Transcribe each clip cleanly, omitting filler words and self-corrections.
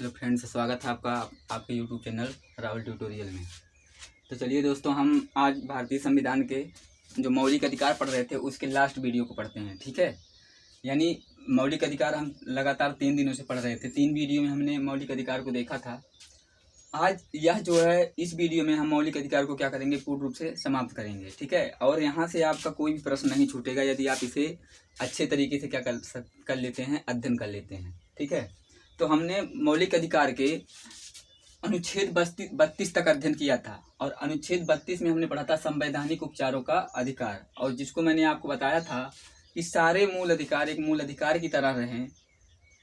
Hello friends, स्वागत है आपका आपके यूट्यूब चैनल राहुल ट्यूटोरियल में। तो चलिए दोस्तों, हम आज भारतीय संविधान के जो मौलिक अधिकार पढ़ रहे थे उसके लास्ट वीडियो को पढ़ते हैं। ठीक है, यानी मौलिक अधिकार हम लगातार 3 दिनों से पढ़ रहे थे। 3 वीडियो में हमने मौलिक अधिकार को देखा था। आज यह जो है, इस वीडियो में हम मौलिक अधिकार को क्या करेंगे, पूर्ण रूप से समाप्त करेंगे। ठीक है, और यहाँ से आपका कोई भी प्रश्न नहीं छूटेगा यदि आप इसे अच्छे तरीके से क्या कर लेते हैं, अध्ययन कर लेते हैं। ठीक है, तो हमने मौलिक अधिकार के अनुच्छेद 32 तक अध्ययन किया था, और अनुच्छेद 32 में हमने पढ़ा था संवैधानिक उपचारों का अधिकार, और जिसको मैंने आपको बताया था कि सारे मूल अधिकार एक मूल अधिकार की तरह रहें,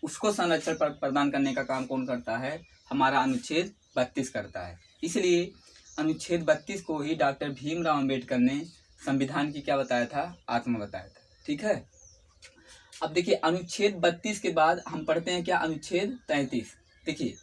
उसको संरक्षण प्रदान करने का काम कौन करता है, हमारा अनुच्छेद 32 करता है। इसलिए अनुच्छेद 32 को ही डॉक्टर भीमराव अंबेडकर ने संविधान की क्या बताया था, आत्मा बताया था। ठीक है, अब देखिए अनुच्छेद 32 के बाद हम पढ़ते हैं क्या, अनुच्छेद 33। देखिए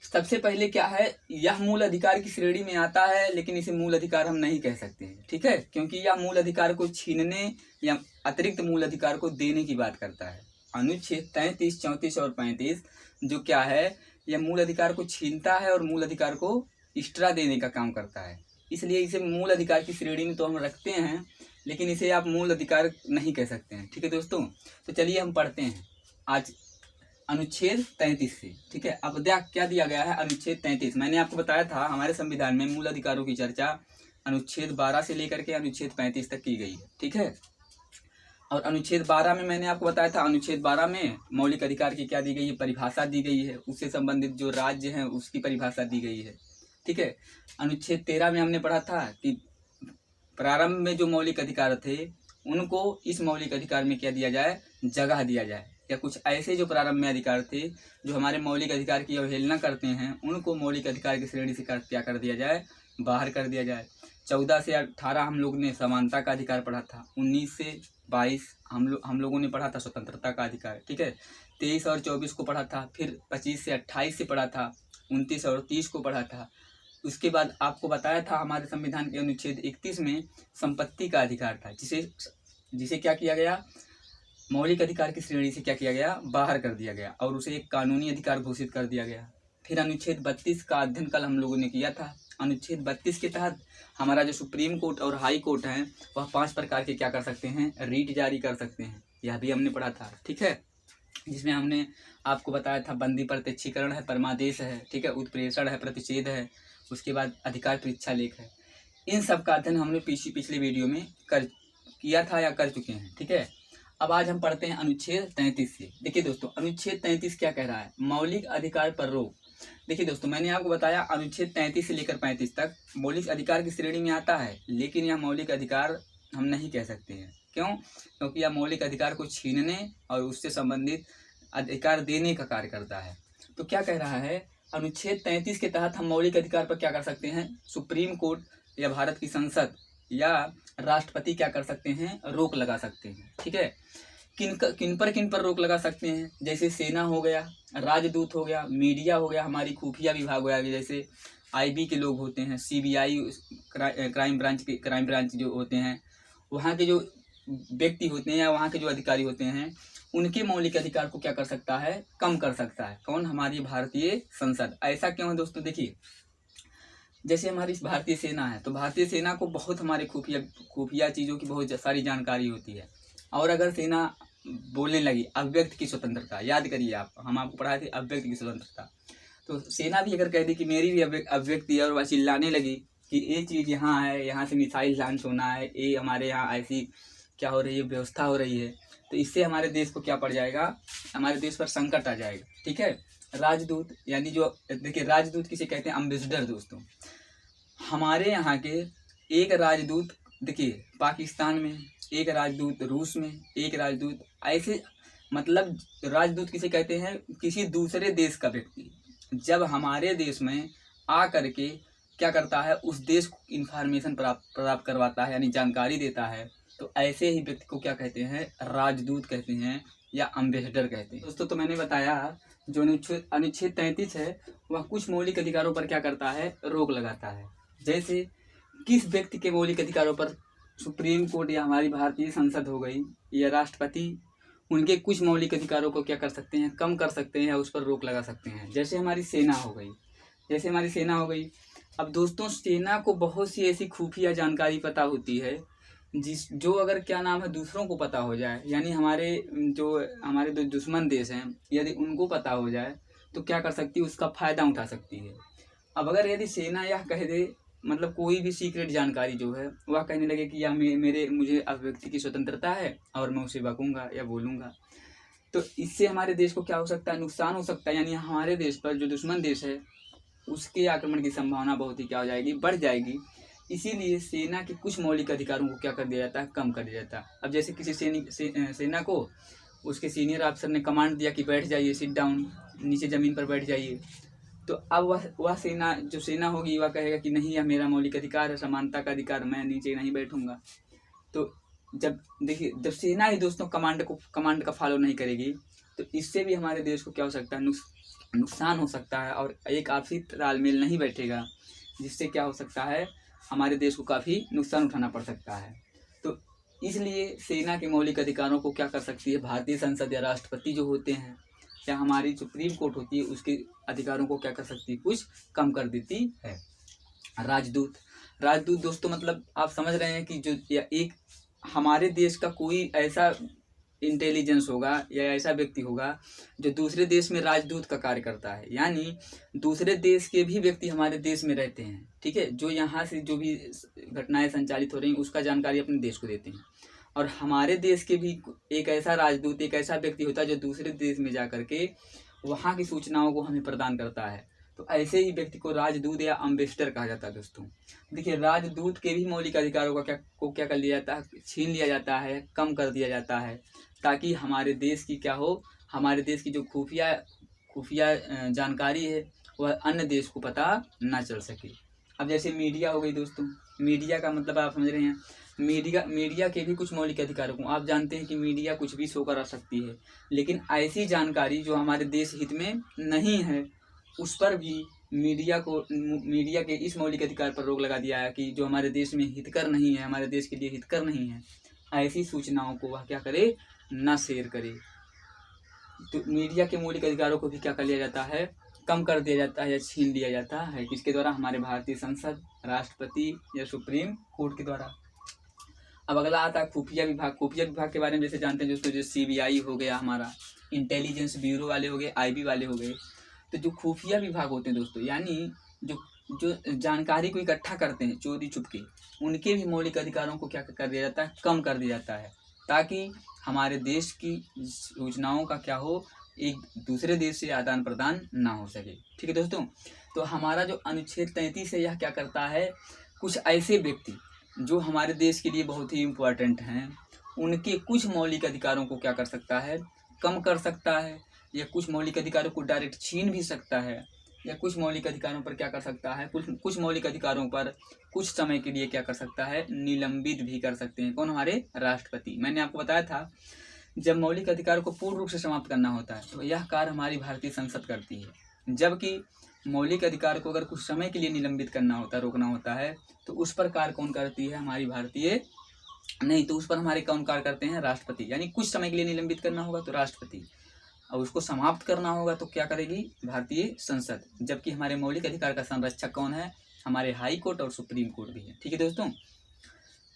सबसे पहले क्या है, यह मूल अधिकार की श्रेणी में आता है, लेकिन इसे मूल अधिकार हम नहीं कह सकते हैं। ठीक है, क्योंकि यह मूल अधिकार को छीनने या अतिरिक्त मूल अधिकार को देने की बात करता है। अनुच्छेद 33, 34 और 35 जो क्या है, यह मूल अधिकार को छीनता है और मूल अधिकार को एक्स्ट्रा देने का काम करता है। इसलिए इसे मूल अधिकार की श्रेणी में तो हम रखते हैं, लेकिन इसे आप मूल अधिकार नहीं कह सकते हैं। ठीक है दोस्तों, तो चलिए हम पढ़ते हैं आज अनुच्छेद 33 से। ठीक है, अब क्या दिया गया है अनुच्छेद 33। मैंने आपको बताया था हमारे संविधान में मूल अधिकारों की चर्चा अनुच्छेद 12 से लेकर के अनुच्छेद 35 तक की गई है। ठीक है, और अनुच्छेद 12 में मैंने आपको बताया था, अनुच्छेद 12 में मौलिक अधिकार की क्या दी गई है, परिभाषा दी गई है, उससे संबंधित जो राज्य हैं उसकी परिभाषा दी गई है। ठीक है, अनुच्छेद 13 में हमने पढ़ा था कि प्रारंभ में जो मौलिक अधिकार थे उनको इस मौलिक अधिकार में क्या दिया जाए, जगह दिया जाए, या कुछ ऐसे जो प्रारंभ में अधिकार थे जो हमारे मौलिक अधिकार की अवहेलना करते हैं उनको मौलिक अधिकार की श्रेणी से क्या कर दिया जाए, बाहर कर दिया जाए। 14 से 18 हम लोग ने समानता का अधिकार पढ़ा था। 19 से 22 हम लोगों ने पढ़ा था स्वतंत्रता का अधिकार। ठीक है, 23 और 24 को पढ़ा था। फिर 25 से 28 से पढ़ा था, 29 और 30 को पढ़ा था। उसके बाद आपको बताया था हमारे संविधान के अनुच्छेद 31 में संपत्ति का अधिकार था, जिसे क्या किया गया, मौलिक अधिकार की श्रेणी से क्या किया गया, बाहर कर दिया गया, और उसे एक कानूनी अधिकार घोषित कर दिया गया। फिर अनुच्छेद 32 का अध्ययन कल हम लोगों ने किया था। अनुच्छेद 32 के तहत हमारा जो सुप्रीम कोर्ट और हाई कोर्ट है वह 5 प्रकार के क्या कर सकते हैं, रीट जारी कर सकते हैं। यह भी हमने पढ़ा था। ठीक है, जिसमें हमने आपको बताया था बंदी प्रत्यक्षीकरण है, परमादेश है, ठीक है, उत्प्रेषण है, प्रतिषेध है, उसके बाद अधिकार परीक्षा लेख है। इन सब का अध्ययन हमने पिछले वीडियो में किया था या कर चुके हैं। ठीक है, अब आज हम पढ़ते हैं अनुच्छेद 33 से। देखिए दोस्तों, अनुच्छेद 33 क्या कह रहा है, मौलिक अधिकार पर रोक। देखिए दोस्तों, मैंने आपको बताया अनुच्छेद 33 से लेकर 35 तक मौलिक अधिकार की श्रेणी में आता है, लेकिन यह मौलिक अधिकार हम नहीं कह सकते हैं। क्यों? क्योंकि यह मौलिक अधिकार को छीनने और उससे संबंधित अधिकार देने का कार्य करता है। तो क्या कह रहा है, अनुच्छेद 33 के तहत हम मौलिक अधिकार पर क्या कर सकते हैं, सुप्रीम कोर्ट या भारत की संसद या राष्ट्रपति क्या कर सकते हैं, रोक लगा सकते हैं। ठीक है, किन पर रोक लगा सकते हैं, जैसे सेना हो गया, राजदूत हो गया, मीडिया हो गया, हमारी खुफिया विभाग हो गया, जैसे आईबी के लोग होते हैं, सीबीआई क्राइम ब्रांच जो होते हैं, वहाँ के जो व्यक्ति होते हैं या वहाँ के जो अधिकारी होते हैं, उनके मौलिक अधिकार को क्या कर सकता है, कम कर सकता है। कौन? हमारी भारतीय संसद। ऐसा क्यों है दोस्तों? देखिए, जैसे हमारी भारतीय सेना है, तो भारतीय सेना को बहुत हमारे खुफिया चीज़ों की बहुत सारी जानकारी होती है, और अगर सेना बोलने लगी अभिव्यक्ति की स्वतंत्रता, याद करिए आप, हम आपको पढ़ाए थे अभिव्यक्ति की स्वतंत्रता, तो सेना भी अगर कह दी कि मेरी भी अभिव्यक्ति है, और वह चिल्लाने लगी कि ये चीज़ यहाँ है, यहाँ से मिसाइल लॉन्च होना है, ये हमारे यहाँ ऐसी क्या हो रही है, व्यवस्था हो रही है, तो इससे हमारे देश को क्या पड़ जाएगा, हमारे देश पर संकट आ जाएगा। ठीक है, राजदूत, यानी जो देखिए राजदूत किसे कहते हैं, अम्बेसडर। दोस्तों, हमारे यहाँ के एक राजदूत देखिए पाकिस्तान में, एक राजदूत रूस में, एक राजदूत ऐसे, मतलब राजदूत किसे कहते हैं, किसी दूसरे देश का व्यक्ति जब हमारे देश में आ करके क्या करता है, उस देश को इन्फॉर्मेशन प्राप्त करवाता है, यानी जानकारी देता है, तो ऐसे ही व्यक्ति को क्या कहते हैं, राजदूत कहते हैं या अम्बेसडर कहते हैं। दोस्तों, तो मैंने बताया जो अनुच्छेद 33 है वह कुछ मौलिक अधिकारों पर क्या करता है, रोक लगाता है। जैसे किस व्यक्ति के मौलिक अधिकारों पर, सुप्रीम कोर्ट या हमारी भारतीय संसद हो गई या राष्ट्रपति, उनके कुछ मौलिक अधिकारों को क्या कर सकते हैं, कम कर सकते हैं या उस पर रोक लगा सकते हैं। जैसे हमारी सेना हो गई, अब दोस्तों सेना को बहुत सी ऐसी खुफिया जानकारी पता होती है जो अगर क्या नाम है दूसरों को पता हो जाए, यानी हमारे जो दुश्मन देश हैं यदि उनको पता हो जाए तो क्या कर सकती है, उसका फ़ायदा उठा सकती है। अब अगर यदि सेना यह कह दे, मतलब कोई भी सीक्रेट जानकारी जो है वह कहने लगे कि यह मुझे अभिव्यक्ति की स्वतंत्रता है और मैं उसे बकूँगा या बोलूँगा, तो इससे हमारे देश को क्या हो सकता है, नुकसान हो सकता है। यानी हमारे देश पर जो दुश्मन देश है उसके आक्रमण की संभावना बहुत ही क्या हो जाएगी, बढ़ जाएगी। इसीलिए सेना के कुछ मौलिक अधिकारों को क्या कर दिया जाता है, कम कर दिया जाता है। अब जैसे किसी सेना को उसके सीनियर अफसर ने कमांड दिया कि बैठ जाइए, सिट डाउन, नीचे ज़मीन पर बैठ जाइए, तो अब वह सेना होगी, वह कहेगा कि नहीं, यह मेरा मौलिक अधिकार है, समानता का अधिकार, मैं नीचे नहीं बैठूंगा। तो जब सेना ही दोस्तों कमांड का फॉलो नहीं करेगी तो इससे भी हमारे देश को क्या हो सकता है, नुकसान हो सकता है और एक आपसी तालमेल नहीं बैठेगा, जिससे क्या हो सकता है, हमारे देश को काफ़ी नुकसान उठाना पड़ सकता है। तो इसलिए सेना के मौलिक अधिकारों को क्या कर सकती है, भारतीय संसद या राष्ट्रपति जो होते हैं या हमारी सुप्रीम कोर्ट होती है, उसके अधिकारों को क्या कर सकती है, कुछ कम कर देती है। राजदूत दोस्तों, मतलब आप समझ रहे हैं कि जो या एक हमारे देश का कोई ऐसा इंटेलिजेंस होगा या ऐसा व्यक्ति होगा जो दूसरे देश में राजदूत का कार्य करता है, यानी दूसरे देश के भी व्यक्ति हमारे देश में रहते हैं, ठीक है, जो यहाँ से जो भी घटनाएं संचालित हो रही हैं उसका जानकारी अपने देश को देते हैं। और हमारे देश के भी एक ऐसा राजदूत, एक ऐसा व्यक्ति होता है जो दूसरे देश में जा करके वहाँ की सूचनाओं को हमें प्रदान करता है। तो ऐसे ही व्यक्ति को राजदूत या अम्बेसडर कहा जाता है। दोस्तों देखिए, राजदूत के भी मौलिक अधिकारों को क्या कर लिया जाता है, छीन लिया जाता है, कम कर दिया जाता है, ताकि हमारे देश की क्या हो, हमारे देश की जो खुफिया जानकारी है वह अन्य देश को पता ना चल सके। अब जैसे मीडिया हो गई दोस्तों, मीडिया का मतलब आप समझ रहे हैं, मीडिया के भी कुछ मौलिक अधिकारों को आप जानते हैं कि मीडिया कुछ भी शो करा सकती है, लेकिन ऐसी जानकारी जो हमारे देश हित में नहीं है उस पर भी मीडिया के इस मौलिक अधिकार पर रोक लगा दिया है कि जो हमारे देश में हितकर नहीं है, हमारे देश के लिए हितकर नहीं है, ऐसी सूचनाओं को वह क्या करे, ना शेयर करे। तो मीडिया के मौलिक अधिकारों को भी क्या कर लिया जाता है, कम कर दिया जाता है या छीन लिया जाता है। किसके द्वारा, हमारे भारतीय संसद, राष्ट्रपति या सुप्रीम कोर्ट के द्वारा। अब अगला आता है खुफिया विभाग। खुफिया विभाग के बारे में जैसे जानते हैं दोस्तों, जो CBI हो गया, हमारा इंटेलिजेंस ब्यूरो वाले हो गए, IB वाले हो गए। तो जो खुफिया विभाग होते हैं दोस्तों, यानी जो जानकारी को इकट्ठा करते हैं चोरी छुपके, उनके भी मौलिक अधिकारों को क्या कर दिया जाता है, कम कर दिया जाता है, ताकि हमारे देश की सूचनाओं का क्या हो, एक दूसरे देश से आदान प्रदान ना हो सके। ठीक है दोस्तों, तो हमारा जो अनुच्छेद 33 है यह क्या करता है, कुछ ऐसे व्यक्ति जो हमारे देश के लिए बहुत ही इम्पोर्टेंट हैं उनके कुछ मौलिक अधिकारों को क्या कर सकता है, कम कर सकता है, या कुछ मौलिक अधिकारों को डायरेक्ट छीन भी सकता है, या कुछ मौलिक अधिकारों पर क्या कर सकता है, कुछ मौलिक अधिकारों पर कुछ समय के लिए क्या कर सकता है, निलंबित भी कर सकते हैं। कौन, हमारे राष्ट्रपति। मैंने आपको बताया था जब मौलिक अधिकारों को पूर्ण रूप से समाप्त करना होता है तो यह कार्य हमारी भारतीय संसद करती है, जबकि मौलिक अधिकार को अगर कुछ समय के लिए निलंबित करना होता है, रोकना होता है, तो उस पर कार्य कौन करती है, हमारी भारतीय नहीं, तो उस पर हमारे कौन कार्य करते हैं, राष्ट्रपति। यानी कुछ समय के लिए निलंबित करना होगा तो राष्ट्रपति, और उसको समाप्त करना होगा तो क्या करेगी, भारतीय संसद। जबकि हमारे मौलिक अधिकार का संरक्षक कौन है, हमारे हाई कोर्ट और सुप्रीम कोर्ट भी है। ठीक है दोस्तों,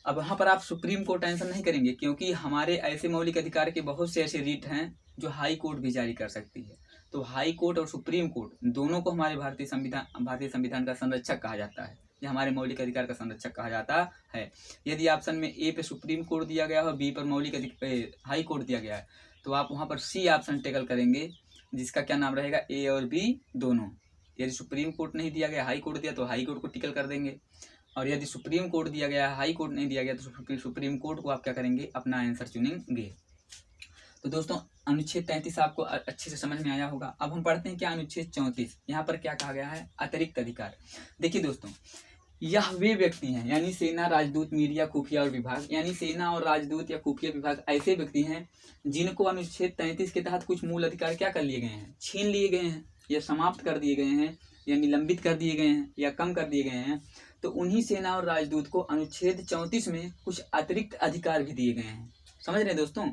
अब वहाँ पर आप सुप्रीम कोर्ट टेंशन नहीं करेंगे, क्योंकि हमारे ऐसे मौलिक अधिकार के बहुत से ऐसे रीट हैं जो हाई कोर्ट भी जारी कर सकती है। तो हाई कोर्ट और सुप्रीम कोर्ट दोनों को हमारे भारतीय संविधान का संरक्षक कहा जाता है, या हमारे मौलिक अधिकार का संरक्षक कहा जाता है। यदि ऑप्शन में A पे सुप्रीम कोर्ट दिया गया हो, B पर हाई कोर्ट दिया गया है, तो आप वहाँ पर C ऑप्शन टेकल करेंगे, जिसका क्या नाम रहेगा, A और B दोनों। यदि सुप्रीम कोर्ट नहीं दिया गया, हाई कोर्ट दिया, तो हाई कोर्ट को टिकल कर देंगे, और यदि सुप्रीम कोर्ट दिया गया, हाई कोर्ट नहीं दिया गया, तो सुप्रीम कोर्ट को आप क्या करेंगे, अपना आंसर चुनेंगे। तो दोस्तों अनुच्छेद 33 आपको अच्छे से समझ में आया होगा। अब हम पढ़ते हैं क्या अनुच्छेद 34। यहाँ पर क्या कहा गया है, अतिरिक्त अधिकार। देखिए दोस्तों, यह वे व्यक्ति हैं, यानी सेना, राजदूत, मीडिया, खुफिया और विभाग, यानी सेना और राजदूत या खुफिया विभाग ऐसे व्यक्ति हैं जिनको अनुच्छेद 33 के तहत कुछ मूल अधिकार क्या कर लिए गए हैं, छीन लिए गए हैं, या समाप्त कर दिए गए हैं, या निलंबित कर दिए गए हैं, या कम कर दिए गए हैं। तो उन्हीं सेना और राजदूत को अनुच्छेद 34 में कुछ अतिरिक्त अधिकार भी दिए गए हैं। समझ रहे हैं दोस्तों।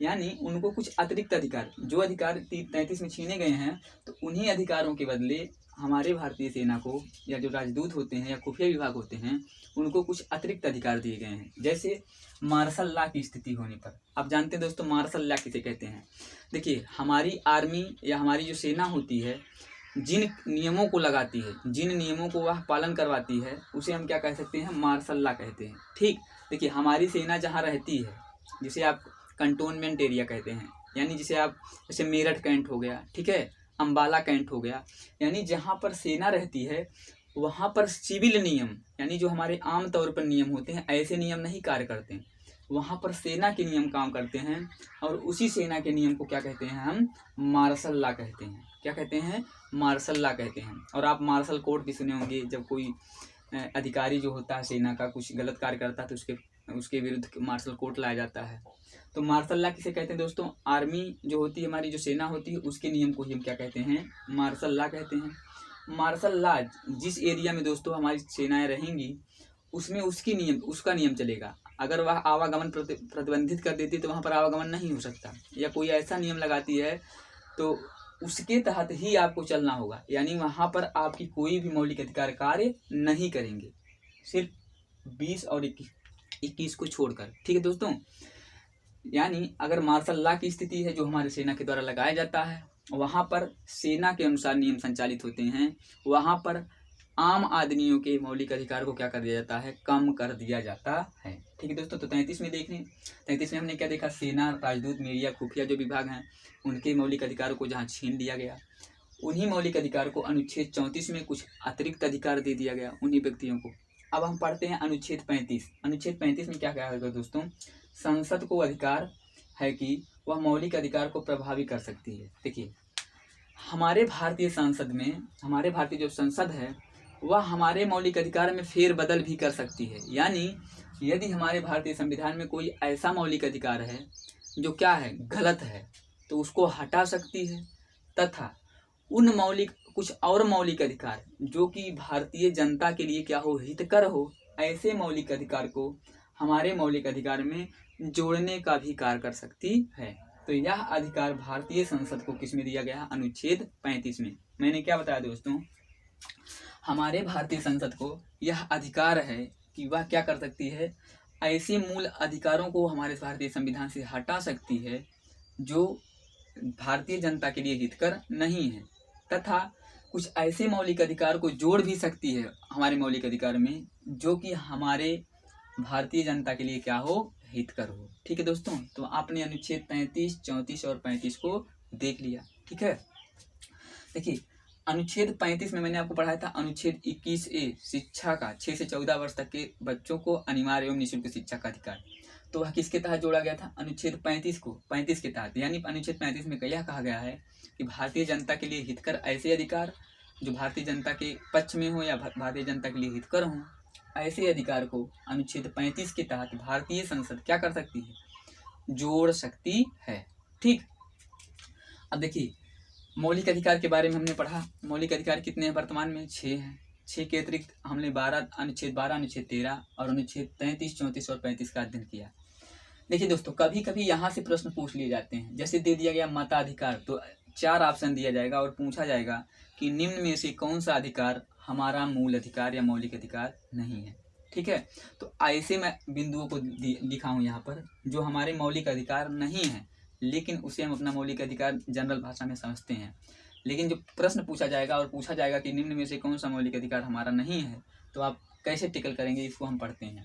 यानी उनको कुछ अतिरिक्त अधिकार, जो अधिकार 33 में छीने गए हैं, तो उन्हीं अधिकारों के बदले हमारे भारतीय सेना को या जो राजदूत होते हैं या खुफिया विभाग होते हैं उनको कुछ अतिरिक्त अधिकार दिए गए हैं। जैसे मार्शल लॉ की स्थिति होने पर, आप जानते हैं दोस्तों मार्शल लॉ किसे कहते हैं। देखिए हमारी आर्मी या हमारी जो सेना होती है जिन नियमों को लगाती है, जिन नियमों को वह पालन करवाती है, उसे हम क्या कह सकते हैं, मार्शल लॉ कहते हैं। ठीक, देखिए हमारी सेना जहाँ रहती है जिसे आप कंटोनमेंट एरिया कहते हैं, यानी जिसे आप जैसे मेरठ कैंट हो गया, ठीक है, अम्बाला कैंट हो गया, यानी जहाँ पर सेना रहती है वहाँ पर सिविल नियम यानी जो हमारे आम तौर पर नियम होते हैं ऐसे नियम नहीं कार्य करते हैं, वहाँ पर सेना के नियम काम करते हैं। और उसी सेना के नियम को क्या कहते हैं, हम मार्शल लॉ कहते हैं। क्या कहते हैं, मार्शल लॉ कहते हैं। और आप मार्शल कोर्ट भी सुने होंगे, जब कोई अधिकारी जो होता है सेना का कुछ गलत कार्य करता है तो उसके विरुद्ध मार्शल कोर्ट लाया जाता है। तो मार्शल लॉ किसे कहते हैं दोस्तों, आर्मी जो होती है हमारी जो सेना होती है उसके नियम को ही हम क्या कहते हैं, मार्शल लॉ कहते हैं। मार्शल लॉ जिस एरिया में दोस्तों हमारी सेनाएं रहेंगी उसमें उसका नियम चलेगा। अगर वह आवागमन प्रतिबंधित कर देती है तो वहाँ पर आवागमन नहीं हो सकता, या कोई ऐसा नियम लगाती है तो उसके तहत ही आपको चलना होगा। यानी वहाँ पर आपकी कोई भी मौलिक अधिकार कार्य नहीं करेंगे, सिर्फ 20 और 21 को छोड़कर। ठीक है दोस्तों, यानी अगर मार्शल लॉ की स्थिति है जो हमारी सेना के द्वारा लगाया जाता है, वहाँ पर सेना के अनुसार नियम संचालित होते हैं, वहाँ पर आम आदमियों के मौलिक अधिकार को क्या कर दिया जाता है, कम कर दिया जाता है। ठीक है दोस्तों, तो 33 में देख लें, 33 में हमने क्या देखा, सेना, राजदूत, मीडिया, खुफिया जो विभाग हैं उनके मौलिक अधिकारों को जहाँ छीन लिया गया, उन्हीं मौलिक अधिकार को अनुच्छेद 34 में कुछ अतिरिक्त अधिकार दे दिया गया उन्हीं व्यक्तियों को। अब हम पढ़ते हैं अनुच्छेद 35। अनुच्छेद 35 में क्या कहा है दोस्तों, संसद को अधिकार है कि वह मौलिक अधिकार को प्रभावी कर सकती है। देखिए हमारे भारतीय संसद में, हमारे भारतीय जो संसद है वह हमारे मौलिक अधिकार में फेरबदल भी कर सकती है। यानी यदि हमारे भारतीय संविधान में कोई ऐसा मौलिक अधिकार है जो क्या है, गलत है, तो उसको हटा सकती है, तथा उन कुछ और मौलिक अधिकार जो कि भारतीय जनता के लिए क्या हो, हितकर हो, ऐसे मौलिक अधिकार को हमारे मौलिक अधिकार में जोड़ने का भी कार्य कर सकती है। तो यह अधिकार भारतीय संसद को किस में दिया गया है, अनुच्छेद 35 में। मैंने क्या बताया दोस्तों, हमारे भारतीय संसद को यह अधिकार है कि वह क्या कर सकती है, ऐसे मूल अधिकारों को हमारे भारतीय संविधान से हटा सकती है जो भारतीय जनता के लिए हितकर नहीं है, तथा कुछ ऐसे मौलिक अधिकार को जोड़ भी सकती है हमारे मौलिक अधिकार में जो कि हमारे भारतीय जनता के लिए क्या हो, हितकर हो। ठीक है दोस्तों, तो आपने अनुच्छेद 33, 34 और 35 को देख लिया। ठीक है, देखिए अनुच्छेद 35 में मैंने आपको पढ़ाया था अनुच्छेद 21A शिक्षा का 6 से 14 वर्ष तक के बच्चों को अनिवार्य एवं निःशुल्क शिक्षा का अधिकार। तो वह किसके तहत जोड़ा गया था, अनुच्छेद 35 के तहत। यानी अनुच्छेद 35 में यह कहा गया है कि भारतीय जनता के लिए हितकर ऐसे अधिकार जो भारतीय जनता के पक्ष में हो या भारतीय जनता के लिए हितकर हों, ऐसे अधिकार को अनुच्छेद 35 के तहत भारतीय संसद क्या कर सकती है, जोड़ सकती है। ठीक, अब देखिए मौलिक अधिकार के बारे में हमने पढ़ा। मौलिक अधिकार कितने हैं वर्तमान में, 6 हैं। 6 के अतिरिक्त हमने अनुच्छेद 12, अनुच्छेद 13 और अनुच्छेद 33, 34 और 35 का अध्ययन किया। देखिए दोस्तों, कभी कभी यहाँ से प्रश्न पूछ लिए जाते हैं, जैसे दे दिया गया मताधिकार, तो 4 ऑप्शन दिया जाएगा और पूछा जाएगा कि निम्न में से कौन सा अधिकार हमारा मूल अधिकार या मौलिक अधिकार नहीं है। ठीक है, तो ऐसे मैं बिंदुओं को लिखा हूँ यहाँ पर जो हमारे मौलिक अधिकार नहीं है, लेकिन उसे हम अपना मौलिक अधिकार जनरल भाषा में समझते हैं। लेकिन जो प्रश्न पूछा जाएगा और पूछा जाएगा कि निम्न में से कौन सा मौलिक अधिकार हमारा नहीं है, तो आप कैसे टिकल करेंगे, इसको हम पढ़ते हैं।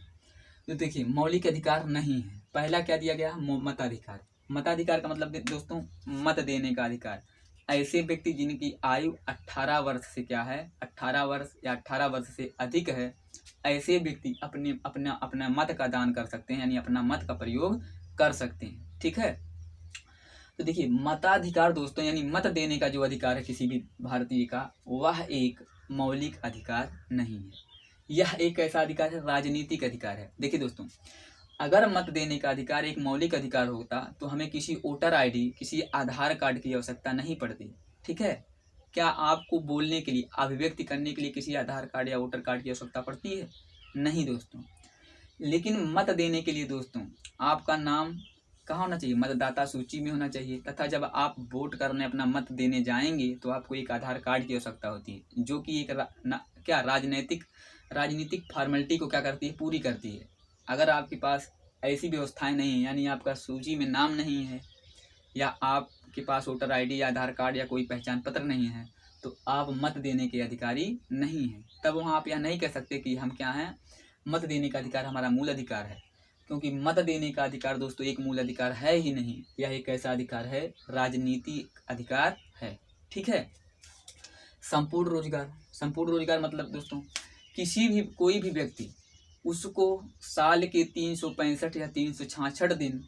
तो देखिए मौलिक अधिकार नहीं है, पहला क्या दिया गया, मताधिकार। मताधिकार का मतलब दोस्तों मत देने का अधिकार। ऐसे व्यक्ति जिनकी आयु 18 वर्ष से क्या है, 18 वर्ष या 18 वर्ष से अधिक है, ऐसे व्यक्ति अपना मत का दान कर सकते हैं, यानी अपना मत का प्रयोग कर सकते हैं। ठीक है, तो देखिए मताधिकार दोस्तों यानी मत देने का जो अधिकार है किसी भी भारतीय का, वह एक मौलिक अधिकार नहीं है। यह एक ऐसा अधिकार है, राजनीतिक अधिकार है। देखिए दोस्तों, अगर मत देने का अधिकार एक मौलिक अधिकार होता तो हमें किसी वोटर आईडी, किसी आधार कार्ड की आवश्यकता नहीं पड़ती। ठीक है, क्या आपको बोलने के लिए, अभिव्यक्ति करने के लिए किसी आधार कार्ड या वोटर कार्ड की आवश्यकता पड़ती है? नहीं दोस्तों। लेकिन मत देने के लिए दोस्तों आपका नाम, कहाँ होना चाहिए, मतदाता सूची में होना चाहिए। तथा जब आप वोट करने अपना मत देने जाएंगे तो आपको एक आधार कार्ड की आवश्यकता होती है, जो कि एक राजनीतिक फॉर्मेलिटी को क्या करती है, पूरी करती है। अगर आपके पास ऐसी व्यवस्थाएं नहीं है, यानी आपका सूची में नाम नहीं है, या आपके पास वोटर ID या आधार कार्ड या कोई पहचान पत्र नहीं है, तो आप मत देने के अधिकारी नहीं हैं। तब वहाँ आप यह नहीं कह सकते कि हम क्या हैं, मत देने का अधिकार हमारा मूल अधिकार है, क्योंकि मत देने का अधिकार दोस्तों एक मूल अधिकार है ही नहीं। यह एक ऐसा अधिकार है, राजनीतिक अधिकार है। ठीक है। संपूर्ण रोजगार मतलब दोस्तों कोई भी व्यक्ति उसको साल के 365 या 366 दिन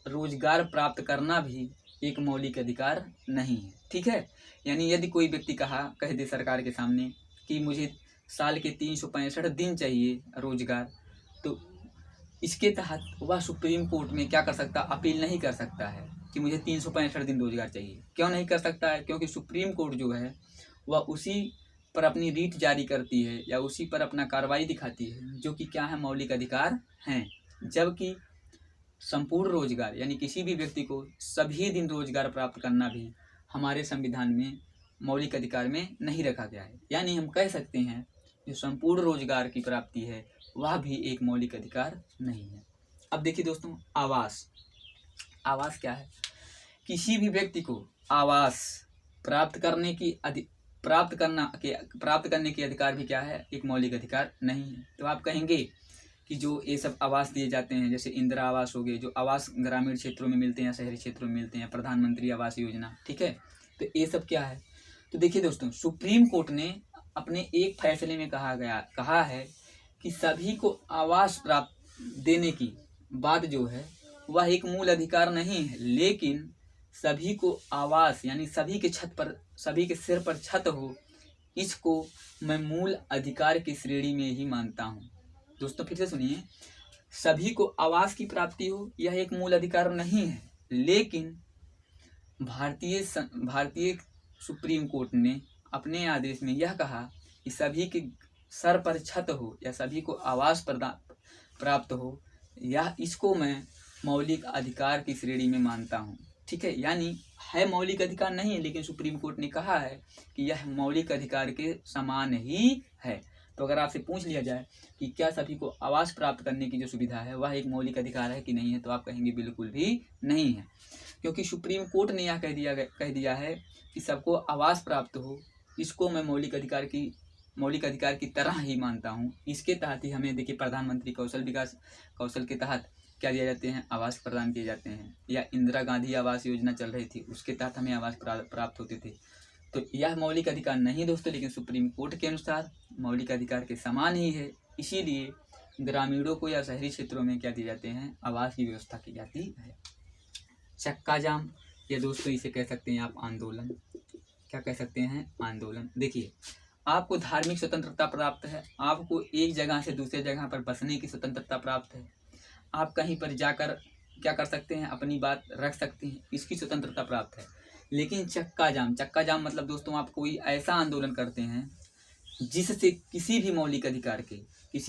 रोजगार प्राप्त करना भी एक मौलिक अधिकार नहीं है। ठीक है। यानी यदि कोई व्यक्ति कह दे सरकार के सामने कि मुझे साल के 365 दिन चाहिए रोजगार, तो इसके तहत वह सुप्रीम कोर्ट में क्या कर सकता, अपील नहीं कर सकता है कि मुझे 365 दिन रोजगार चाहिए। क्यों नहीं कर सकता है? क्योंकि सुप्रीम कोर्ट जो है वह उसी पर अपनी रीट जारी करती है या उसी पर अपना कार्रवाई दिखाती है, जो कि क्या है, मौलिक अधिकार हैं। जबकि संपूर्ण रोजगार यानी किसी भी व्यक्ति को सभी दिन रोजगार प्राप्त करना भी हमारे संविधान में मौलिक अधिकार में नहीं रखा गया है। यानी हम कह सकते हैं जो संपूर्ण रोजगार की प्राप्ति है वह भी एक मौलिक अधिकार नहीं है। अब देखिए दोस्तों, आवास क्या है? किसी भी व्यक्ति को आवास प्राप्त करने के अधिकार भी क्या है, एक मौलिक अधिकार नहीं है। तो आप कहेंगे कि जो ये सब आवास दिए जाते हैं, जैसे इंदिरा आवास हो गए, जो आवास ग्रामीण क्षेत्रों में मिलते हैं या शहरी क्षेत्रों में मिलते हैं, प्रधानमंत्री आवास योजना, ठीक है, तो ये सब क्या है? तो देखिए दोस्तों, सुप्रीम कोर्ट ने अपने एक फैसले में कहा है कि सभी को आवास प्राप्त देने की बात जो है वह एक मूल अधिकार नहीं है, लेकिन सभी को आवास यानी सभी के सिर पर छत हो, इसको मैं मूल अधिकार की श्रेणी में ही मानता हूँ। दोस्तों फिर से सुनिए, सभी को आवास की प्राप्ति हो यह एक मूल अधिकार नहीं है, लेकिन भारतीय सुप्रीम कोर्ट ने अपने आदेश में यह कहा कि सभी के सर पर छत हो या सभी को आवास प्राप्त हो, यह इसको मैं मौलिक अधिकार की श्रेणी में मानता हूँ। ठीक है। यानी है मौलिक अधिकार नहीं है, लेकिन सुप्रीम कोर्ट ने कहा है कि यह मौलिक अधिकार के समान ही है। तो अगर आपसे पूछ लिया जाए कि क्या सभी को आवास प्राप्त करने की जो सुविधा है वह एक मौलिक अधिकार है कि नहीं है, तो आप कहेंगे बिल्कुल भी नहीं है, क्योंकि सुप्रीम कोर्ट ने यह कह दिया है कि सबको आवास प्राप्त हो, इसको मैं मौलिक अधिकार की तरह ही मानता हूँ। इसके तहत ही हमें देखिए प्रधानमंत्री कौशल के तहत क्या दिया जाते हैं, आवास प्रदान किए जाते हैं, या इंदिरा गांधी आवास योजना चल रही थी उसके तहत हमें आवास प्राप्त होते थे। तो यह मौलिक अधिकार नहीं दोस्तों, लेकिन सुप्रीम कोर्ट के अनुसार मौलिक अधिकार के समान ही है। इसीलिए ग्रामीणों को या शहरी क्षेत्रों में क्या दिए जाते हैं, आवास की व्यवस्था की जाती है। चक्का जाम, या दोस्तों इसे कह सकते हैं आप आंदोलन। क्या कह सकते हैं, आंदोलन। देखिए, आपको धार्मिक स्वतंत्रता प्राप्त है, आपको एक जगह से दूसरे जगह पर बसने की स्वतंत्रता प्राप्त है, आप कहीं पर जाकर क्या कर सकते हैं, अपनी बात रख सकते हैं, इसकी स्वतंत्रता प्राप्त है। लेकिन चक्का जाम मतलब दोस्तों आप कोई ऐसा आंदोलन करते हैं जिससे किसी भी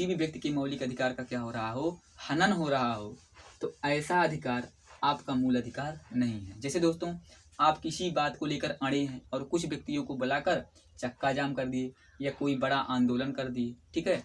व्यक्ति के मौलिक अधिकार का क्या हो रहा हो, हनन हो रहा हो, तो ऐसा अधिकार आपका मूल अधिकार नहीं है। जैसे दोस्तों आप किसी बात को लेकर अड़े हैं और कुछ व्यक्तियों को बुलाकर चक्का जाम कर दिए या कोई बड़ा आंदोलन कर दिए, ठीक है,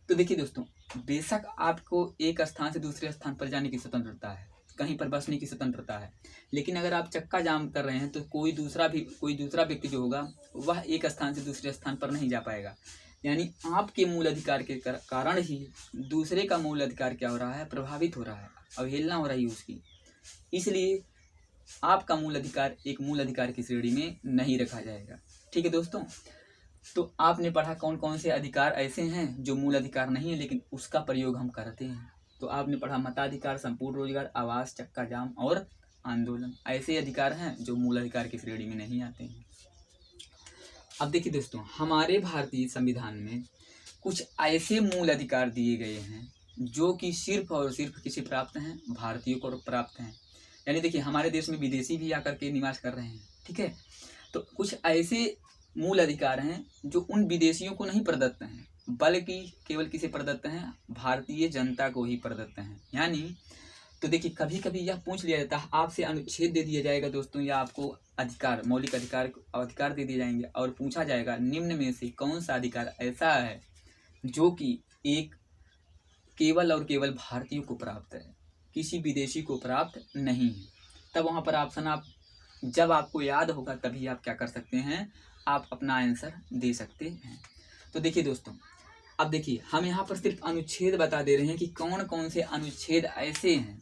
तो देखिए दोस्तों, बेशक आपको एक स्थान से दूसरे स्थान पर जाने की स्वतंत्रता है, कहीं पर बसने की स्वतंत्रता है, लेकिन अगर आप चक्का जाम कर रहे हैं तो कोई दूसरा व्यक्ति जो होगा वह एक स्थान से दूसरे स्थान पर नहीं जा पाएगा। यानी आपके मूल अधिकार के कारण ही दूसरे का मूल अधिकार क्या हो रहा है, प्रभावित हो रहा है, अवहेलना हो रही है उसकी। इसलिए आपका मूल अधिकार एक मूल अधिकार की श्रेणी में नहीं रखा जाएगा। ठीक है दोस्तों, तो आपने पढ़ा कौन कौन से अधिकार ऐसे हैं जो मूल अधिकार नहीं है लेकिन उसका प्रयोग हम करते हैं। तो आपने पढ़ा मताधिकार, संपूर्ण रोजगार, आवास, चक्का जाम और आंदोलन, ऐसे अधिकार हैं जो मूल अधिकार की श्रेणी में नहीं आते हैं। अब देखिए दोस्तों, हमारे भारतीय संविधान में कुछ ऐसे मूल अधिकार दिए गए हैं जो कि सिर्फ और सिर्फ किसे प्राप्त हैं, भारतीयों को प्राप्त हैं। यानी देखिए, हमारे देश में विदेशी भी आकर के निवास कर रहे हैं, ठीक है, तो कुछ ऐसे मूल अधिकार हैं जो उन विदेशियों को नहीं प्रदत्त हैं, बल्कि केवल किसे प्रदत्त हैं, भारतीय जनता को ही प्रदत्त हैं। यानी तो देखिए कभी कभी यह पूछ लिया जाता है, आपसे अनुच्छेद दे दिया जाएगा दोस्तों, या आपको अधिकार, मौलिक अधिकार दे दिए जाएंगे और पूछा जाएगा निम्न में से कौन सा अधिकार ऐसा है जो कि एक केवल और केवल भारतीयों को प्राप्त है, किसी विदेशी को प्राप्त नहीं है। तब वहाँ पर ऑप्शन आप जब आपको याद होगा तभी आप क्या कर सकते हैं, आप अपना आंसर दे सकते हैं। तो देखिए दोस्तों, अब देखिए हम यहाँ पर सिर्फ अनुच्छेद बता दे रहे हैं कि कौन कौन से अनुच्छेद ऐसे हैं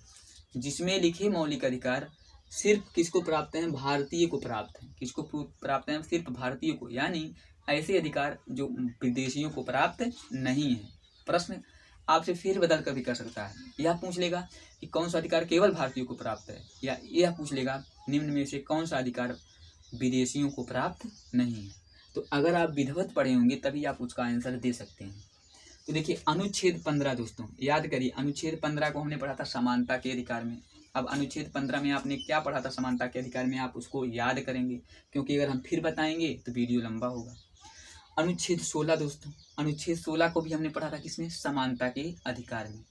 जिसमें लिखे मौलिक अधिकार सिर्फ किसको प्राप्त हैं, भारतीय को प्राप्त हैं। किसको प्राप्त हैं, सिर्फ भारतीय को, यानी ऐसे अधिकार जो विदेशियों को प्राप्त नहीं है। प्रश्न आपसे फिर बदल कर भी कर सकता है, यह पूछ लेगा कि कौन सा अधिकार केवल भारतीयों को प्राप्त है, या यह पूछ लेगा निम्न में से कौन सा अधिकार विदेशियों को प्राप्त नहीं है। तो अगर आप विधिवत पढ़े होंगे तभी आप उसका आंसर दे सकते हैं। तो देखिए अनुच्छेद 15 दोस्तों याद करिए, अनुच्छेद 15 को हमने पढ़ा था समानता के अधिकार में। अब अनुच्छेद 15 में आपने क्या पढ़ा था समानता के अधिकार में, आप उसको याद करेंगे, क्योंकि अगर हम फिर बताएंगे तो वीडियो लंबा होगा। अनुच्छेद 16 दोस्तों, अनुच्छेद 16 को भी हमने पढ़ा था किसमें, समानता के अधिकार में।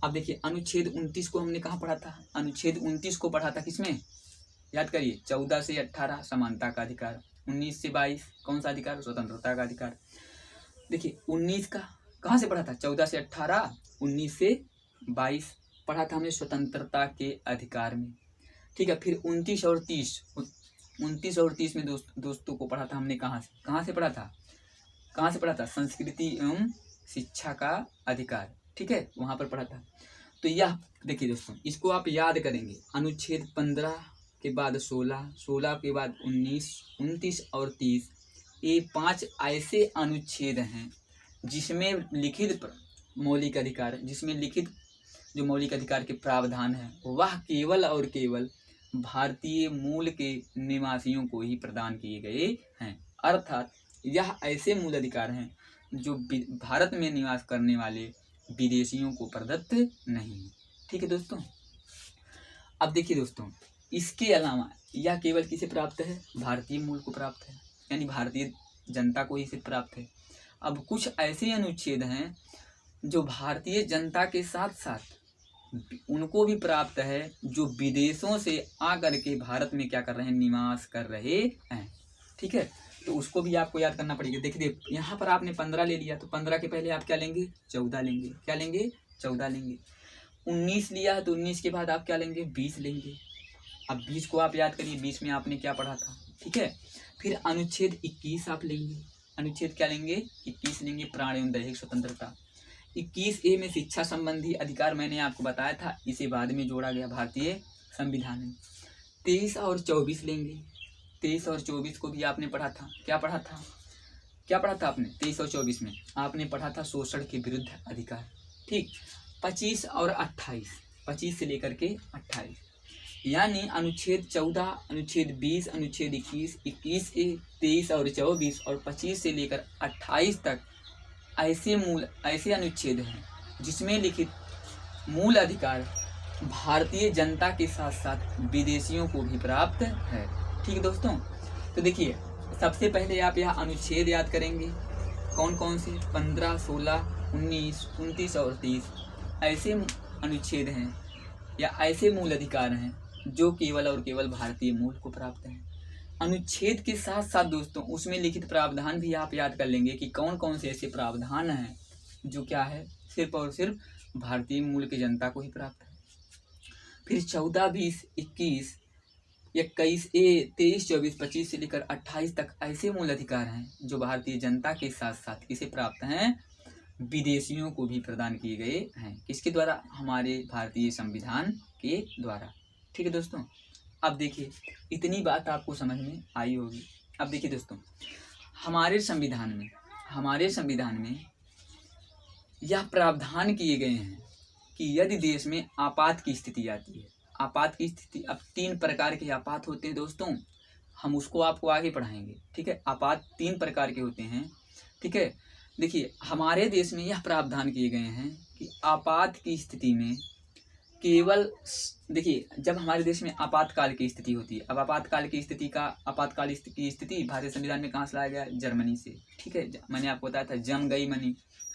अब देखिए अनुच्छेद 29 को हमने कहाँ पढ़ा था, अनुच्छेद 29 को पढ़ा था किसमें, याद करिए 14 से 18 समानता का अधिकार, 19 से 22 कौन सा अधिकार, स्वतंत्रता का अधिकार। देखिए 19 का कहाँ से पढ़ा था, 14 से 18, 19 से 22 पढ़ा था हमने स्वतंत्रता के अधिकार में। ठीक है, फिर 29 और 30 में दोस्तों को पढ़ा था हमने कहाँ से पढ़ा था, संस्कृति एवं शिक्षा का अधिकार। ठीक है, वहाँ पर पढ़ा था। तो यह देखिए दोस्तों, इसको आप याद करेंगे, अनुच्छेद 15 के बाद 16, 16 के बाद 19, 29 और 30, ये 5 ऐसे अनुच्छेद हैं जिसमें लिखित मौलिक अधिकार, जिसमें लिखित जो मौलिक अधिकार के प्रावधान हैं वह केवल और केवल भारतीय मूल के निवासियों को ही प्रदान किए गए हैं। अर्थात यह ऐसे मूल अधिकार हैं जो भारत में निवास करने वाले विदेशियों को प्रदत्त नहीं है। ठीक है दोस्तों, अब देखिए दोस्तों, इसके अलावा यह केवल किसे प्राप्त है, भारतीय मूल को प्राप्त है, यानी भारतीय जनता को ही सिर्फ प्राप्त है। अब कुछ ऐसे अनुच्छेद हैं जो भारतीय जनता के साथ साथ उनको भी प्राप्त है जो विदेशों से आकर के भारत में क्या कर रहे हैं, निवास कर रहे हैं। ठीक है, तो उसको भी आपको याद करना पड़ेगा। देखिए यहाँ पर आपने 15 ले लिया, तो 15 के पहले आप क्या लेंगे, 14 लेंगे। क्या लेंगे, 14 लेंगे। 19 लिया है तो 19 के बाद आप क्या लेंगे, 20 लेंगे। अब 20 को आप याद करिए, 20 में आपने क्या पढ़ा था। ठीक है, फिर अनुच्छेद 21 आप लेंगे। अनुच्छेद क्या लेंगे, 21 लेंगे, प्राण एवं दैहिक स्वतंत्रता। 21A में शिक्षा संबंधी अधिकार मैंने आपको बताया था, इसे बाद में जोड़ा गया भारतीय संविधान में। 23 और 24 लेंगे। 23 और 24 को भी आपने पढ़ा था। क्या पढ़ा था आपने 23 और 24 में आपने पढ़ा था शोषण के विरुद्ध अधिकार। ठीक, 25 और 28, 25 से लेकर के 28, यानी अनुच्छेद 14, अनुच्छेद 20, अनुच्छेद 21, 21A, 23 और 24 और 25 से लेकर 28 तक ऐसे अनुच्छेद हैं जिसमें लिखित मूल अधिकार भारतीय जनता के साथ साथ विदेशियों को भी प्राप्त है। ठीक है दोस्तों, तो देखिए सबसे पहले आप यह अनुच्छेद याद करेंगे, कौन कौन से, 15, 16, 19, 29 और 30 ऐसे अनुच्छेद हैं या ऐसे मूल अधिकार हैं जो केवल और केवल भारतीय मूल को प्राप्त हैं। अनुच्छेद के साथ साथ दोस्तों उसमें लिखित प्रावधान भी आप याद कर लेंगे कि कौन कौन से ऐसे प्रावधान हैं जो क्या है, सिर्फ और सिर्फ भारतीय मूल की जनता को ही प्राप्त है। फिर 14, 20, 21, 21A, 23, 24, 25 से लेकर 28 तक ऐसे मूल अधिकार हैं जो भारतीय जनता के साथ साथ किसे प्राप्त हैं, विदेशियों को भी प्रदान किए गए हैं। किसके द्वारा, हमारे भारतीय संविधान के द्वारा। ठीक है दोस्तों, अब देखिए इतनी बात आपको समझ में आई होगी। अब देखिए दोस्तों, हमारे संविधान में यह प्रावधान किए गए हैं कि यदि देश में आपात की स्थिति आती है, आपात की स्थिति, अब 3 प्रकार के आपात होते हैं दोस्तों, हम उसको आपको आगे पढ़ाएंगे। ठीक है, आपात 3 प्रकार के होते हैं। ठीक है, देखिए हमारे देश में यह प्रावधान किए गए हैं कि आपात की स्थिति में केवल, देखिए जब हमारे देश में आपातकाल की स्थिति होती है, अब आपातकाल की स्थिति भारतीय संविधान में कहाँ से लाया गया, जर्मनी से। ठीक है, मैंने आपको बताया था जम गई मनी,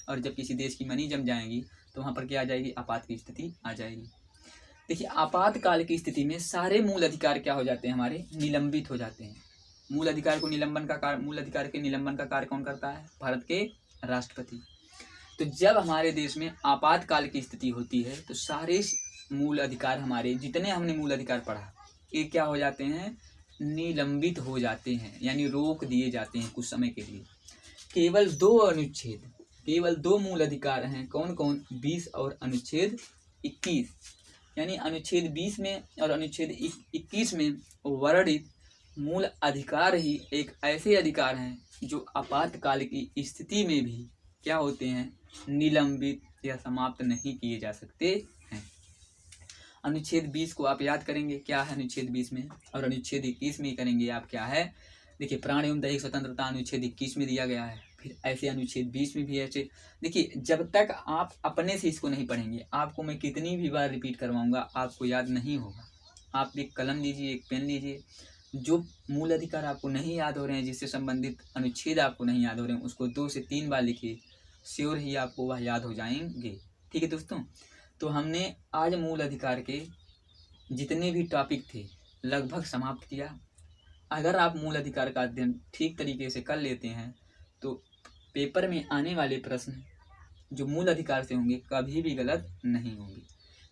और जब किसी देश की मनी जम जाएगी तो वहाँ पर क्या आ जाएगी, आपात की स्थिति आ जाएगी। देखिए, आपातकाल की स्थिति में सारे मूल अधिकार क्या हो जाते हैं, हमारे निलंबित हो जाते हैं। मूल अधिकार के निलंबन का कार्य कौन करता है, भारत के राष्ट्रपति। तो जब हमारे देश में आपातकाल की स्थिति होती है तो सारे मूल अधिकार, हमारे जितने हमने मूल अधिकार पढ़ा, ये क्या हो जाते हैं, निलंबित हो जाते हैं, यानी रोक दिए जाते हैं कुछ समय के लिए। केवल दो मूल अधिकार हैं, कौन कौन, 20 और अनुच्छेद 21। यानी अनुच्छेद 20 में और अनुच्छेद 21 में वर्णित मूल अधिकार ही एक ऐसे अधिकार हैं जो आपातकाल की स्थिति में भी क्या होते हैं, निलंबित या समाप्त नहीं किए जा सकते हैं। अनुच्छेद 20 को आप याद करेंगे, क्या है अनुच्छेद 20 में, और अनुच्छेद 21 में करेंगे आप क्या है। देखिए, प्राण एवं दैहिक स्वतंत्रता अनुच्छेद 21 में दिया गया है, फिर ऐसे अनुच्छेद 20 में भी ऐसे। देखिए, जब तक आप अपने से इसको नहीं पढ़ेंगे, आपको मैं कितनी भी बार रिपीट करवाऊंगा, आपको याद नहीं होगा। आप एक कलम लीजिए, एक पेन लीजिए, जो मूल अधिकार आपको नहीं याद हो रहे हैं, जिससे संबंधित अनुच्छेद आपको नहीं याद हो रहे हैं, उसको 2 से 3 बार लिखिए, श्योर ही आपको वह याद हो जाएंगे। ठीक है दोस्तों, तो हमने आज मूल अधिकार के जितने भी टॉपिक थे लगभग समाप्त किया। अगर आप मूल अधिकार का अध्ययन ठीक तरीके से कर लेते हैं तो पेपर में आने वाले प्रश्न जो मूल अधिकार से होंगे कभी भी गलत नहीं होंगे।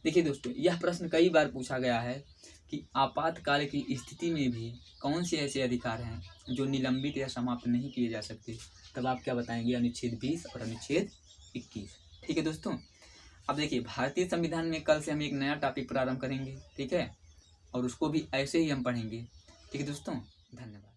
देखिए दोस्तों, यह प्रश्न कई बार पूछा गया है कि आपातकाल की स्थिति में भी कौन से ऐसे अधिकार हैं जो निलंबित या समाप्त नहीं किए जा सकते। तब आप क्या बताएंगे, अनुच्छेद 20 और अनुच्छेद 21। ठीक है दोस्तों, अब देखिए, भारतीय संविधान में कल से हम एक नया टॉपिक प्रारंभ करेंगे, ठीक है, और उसको भी ऐसे ही हम पढ़ेंगे। ठीक है दोस्तों, धन्यवाद।